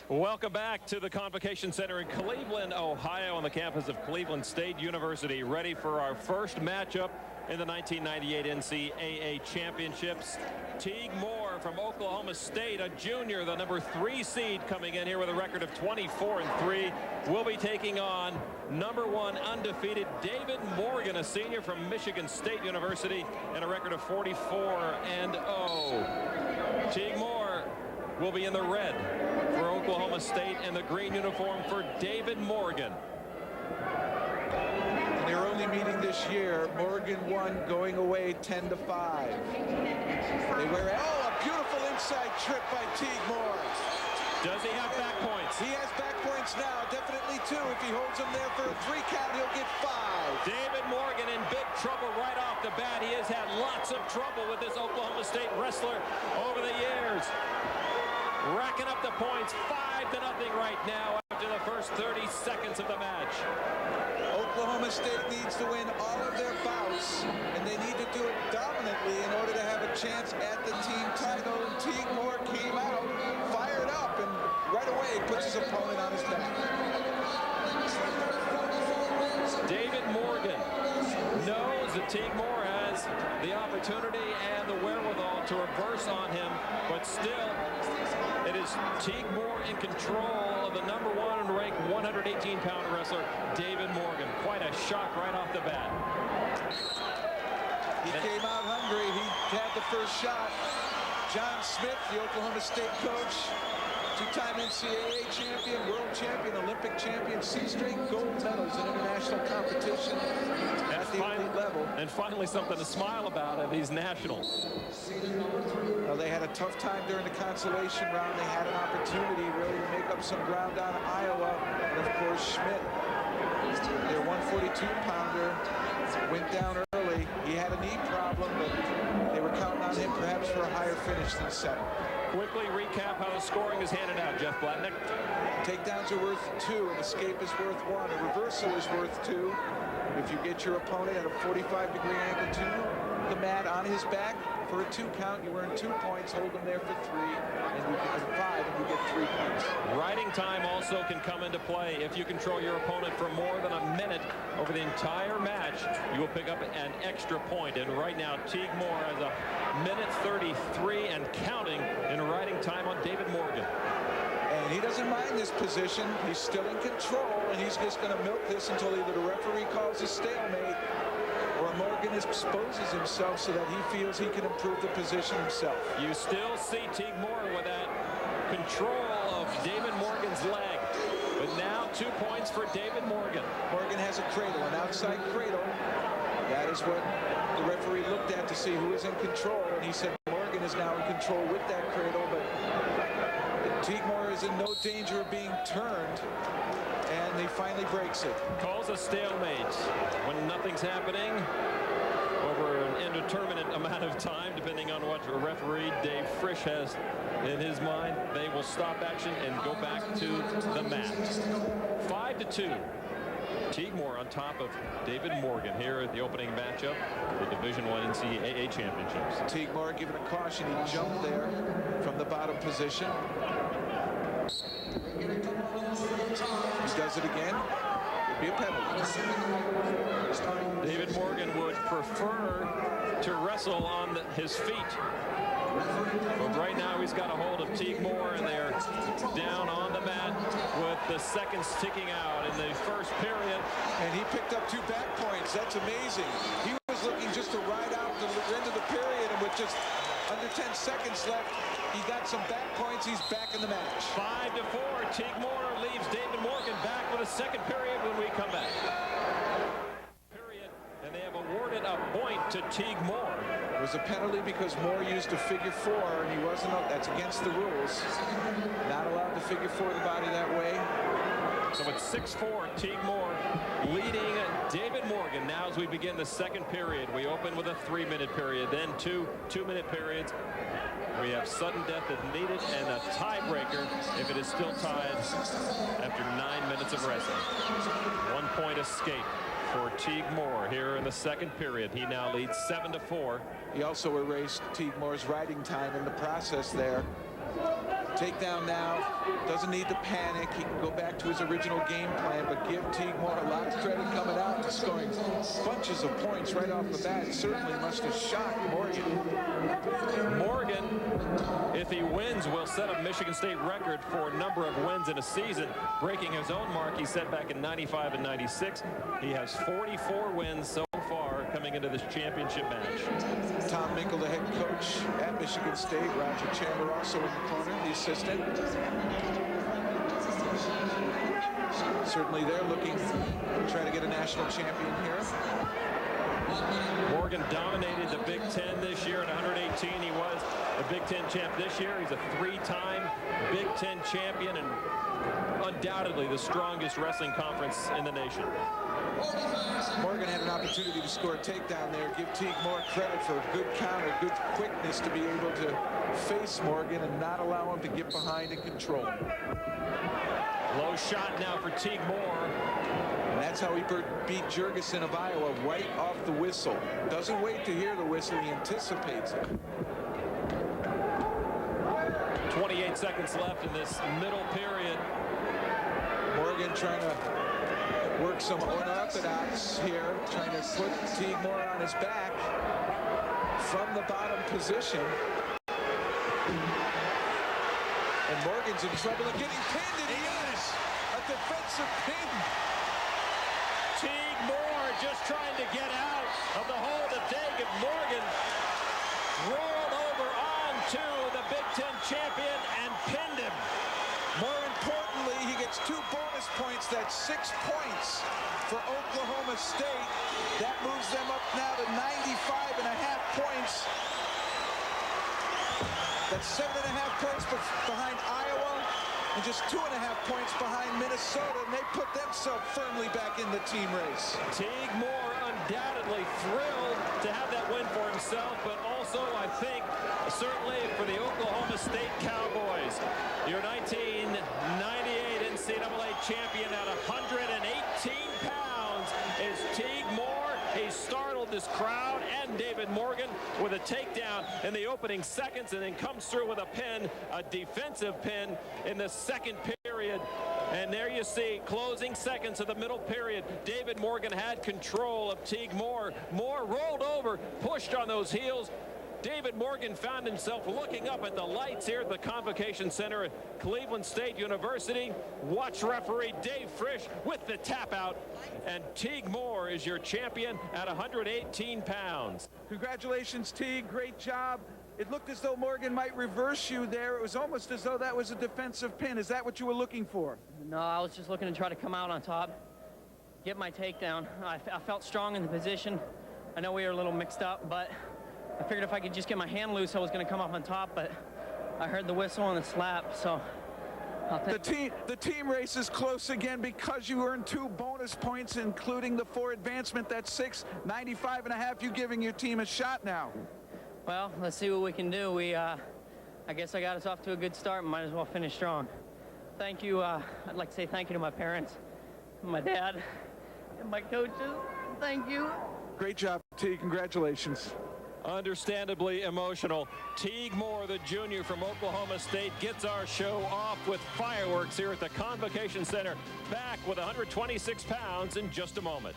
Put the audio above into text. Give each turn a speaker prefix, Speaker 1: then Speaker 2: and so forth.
Speaker 1: Welcome back to the Convocation Center in Cleveland, Ohio, on the campus of Cleveland State University, ready for our first matchup in the 1998 NCAA championships. Teague Moore from Oklahoma State, a junior, the number 3 seed, coming in here with a record of 24-3, will be taking on number 1 undefeated David Morgan, a senior from Michigan State University, and a record of 44-0. Teague Moore will be in the red for Oklahoma State and the green uniform for David Morgan.
Speaker 2: They're only meeting this year. Morgan won going away 10-5. They were, a beautiful inside trip by Teague Moore.
Speaker 1: Does he have back points?
Speaker 2: He has back points now, definitely 2. If he holds them there for a 3 count, he'll get 5.
Speaker 1: David Morgan in big trouble right off the bat. He has had lots of trouble with this Oklahoma State wrestler over the years. Racking up the points, 5-0 right now after the first 30 seconds of the match.
Speaker 2: Oklahoma State needs to win all of their bouts, and they need to do it dominantly in order to have a chance at the team title. And Teague Moore came out, fired up, and right away puts his opponent on his back.
Speaker 1: David Morgan knows that Teague Moore has the opportunity and the wherewithal to reverse on him, but still, it is Teague Moore in control of the number 1 ranked 118-pound wrestler, David Morgan. Quite a shock right off the bat.
Speaker 2: He came out hungry. He had the first shot. John Smith, the Oklahoma State coach, 2-time NCAA champion, world champion, Olympic champion, 6 straight gold medals in international competition at the elite level.
Speaker 1: And finally something to smile about at these nationals.
Speaker 2: Well, they had a tough time during the consolation round. They had an opportunity really to make up some ground on Iowa. And of course, Schmidt, their 142-pounder, went down early. He had a knee problem, but they were counting on him perhaps for a higher finish than 7.
Speaker 1: Quickly recap how the scoring is handed out, Jeff Blatnick.
Speaker 2: Takedowns are worth 2, an escape is worth 1, a reversal is worth 2. If you get your opponent at a 45-degree angle to the mat on his back for a 2 count, you earn 2 points. Hold them there for 3, and you get 5, and you get 3 points.
Speaker 1: Riding time also can come into play. If you control your opponent for more than a minute over the entire match, you will pick up an extra point. And right now, Teague Moore has a minute 33 and counting in riding time on David Morgan.
Speaker 2: And he doesn't mind this position. He's still in control, and he's just going to milk this until either the referee calls a stalemate or Morgan exposes himself so that he feels he can improve the position himself.
Speaker 1: You still see Teague Moore with that control of David Morgan's leg. But now 2 points for David Morgan.
Speaker 2: Morgan has a cradle, an outside cradle. That is what the referee looked at to see who is in control, and he said Morgan is now in control with that cradle, but Teague Moore is in no danger of being turned, and he finally breaks it.
Speaker 1: Calls a stalemate when nothing's happening over an indeterminate amount of time, depending on what referee Dave Frisch has in his mind. They will stop action and go back to the mat. 5-2. Teague Moore on top of David Morgan here at the opening matchup, the Division I NCAA championships.
Speaker 2: Teague Moore given a caution. He jumped there from the bottom position. He does it again. It'd be a penalty.
Speaker 1: David Morgan would prefer to wrestle on his feet. But right now he's got a hold of Teague Moore, and they're down on the mat with the seconds ticking out in the first period.
Speaker 2: And he picked up 2 back points. That's amazing. He was looking just to ride out the end of the period, and with just under 10 seconds left, he got some back points. He's back in the match.
Speaker 1: 5-4. Teague Moore leaves David Morgan back with a second period when we come back. And they have awarded a point to Teague Moore.
Speaker 2: It was a penalty because Moore used a figure 4, and he wasn't. That's against the rules. Not allowed to figure 4 the body that way.
Speaker 1: So it's 6-4. Teague Moore leading David Morgan. Now as we begin the second period, we open with a 3-minute period, then 2 2-minute periods. We have sudden death if needed and a tiebreaker if it is still tied after 9 minutes of wrestling. 1 point escape for Teague Moore here in the second period. He now leads 7-4.
Speaker 2: He also erased Teague Moore's riding time in the process there. Takedown now, doesn't need to panic. He can go back to his original game plan, but give Teague more a lot of credit coming out and scoring bunches of points right off the bat. Certainly must have shocked Morgan.
Speaker 1: Morgan, if he wins, will set a Michigan State record for number of wins in a season, breaking his own mark he set back in 95 and 96. He has 44 wins so far coming into this championship match.
Speaker 2: Tom Minkle, the head coach at Michigan State. Roger Chandler also in the corner, the assistant. Certainly they're looking to try to get a national champion here.
Speaker 1: Morgan dominated the Big Ten this year at 118. He was a Big Ten champ this year. He's a three-time Big Ten champion and undoubtedly the strongest wrestling conference in the nation.
Speaker 2: Morgan had an opportunity to score a takedown there. Give Teague more credit for a good counter, good quickness to be able to face Morgan and not allow him to get behind and control.
Speaker 1: Low shot now for Teague Moore.
Speaker 2: And that's how he beat Jurgensen of Iowa, right off the whistle. Doesn't wait to hear the whistle, he anticipates it.
Speaker 1: 28 seconds left in this middle period.
Speaker 2: Morgan trying to work some unorthodox here, trying to put Teague Moore on his back from the bottom position. And Morgan's in trouble and getting pinned, and he is a defensive pin.
Speaker 1: Teague Moore just trying to get out of the hold of David Morgan. Rolled over onto the Big Ten champion and pinned him.
Speaker 2: More importantly, he gets 2 bonus points. That's 6 points for Oklahoma State. That moves them up now to 95.5 points. That's 7.5 points behind Iowa and just 2.5 points behind Minnesota, and they put themselves firmly back in the team race.
Speaker 1: Teague Moore undoubtedly thrilled to have that win for himself, but also I think certainly for the Oklahoma State Cowboys. Your 1998 NCAA champion at 118 pounds is Teague Moore. He startled this crowd and David Morgan with a takedown in the opening seconds and then comes through with a pin, a defensive pin in the second period. And there you see, closing seconds of the middle period. David Morgan had control of Teague Moore. Moore rolled over, pushed on those heels. David Morgan found himself looking up at the lights here at the Convocation Center at Cleveland State University. Watch referee Dave Frisch with the tap out. And Teague Moore is your champion at 118 pounds.
Speaker 2: Congratulations, Teague. Great job. It looked as though Morgan might reverse you there. It was almost as though that was a defensive pin. Is that what you were looking for?
Speaker 3: No, I was just looking to try to come out on top, get my takedown. I felt strong in the position. I know we were a little mixed up, but I figured if I could just get my hand loose, I was going to come up on top, but I heard the whistle and the slap, so
Speaker 2: the team race is close again because you earned 2 bonus points, including the 4 advancement. That's 6, 95.5. You giving your team a shot now.
Speaker 3: Well, let's see what we can do. I guess I got us off to a good start. Might as well finish strong. Thank you. I'd like to say thank you to my parents, my dad, and my coaches. Thank you.
Speaker 2: Great job, T. Congratulations.
Speaker 1: Understandably emotional. Teague Moore, the junior from Oklahoma State, gets our show off with fireworks here at the Convocation Center. Back with 126 pounds in just a moment.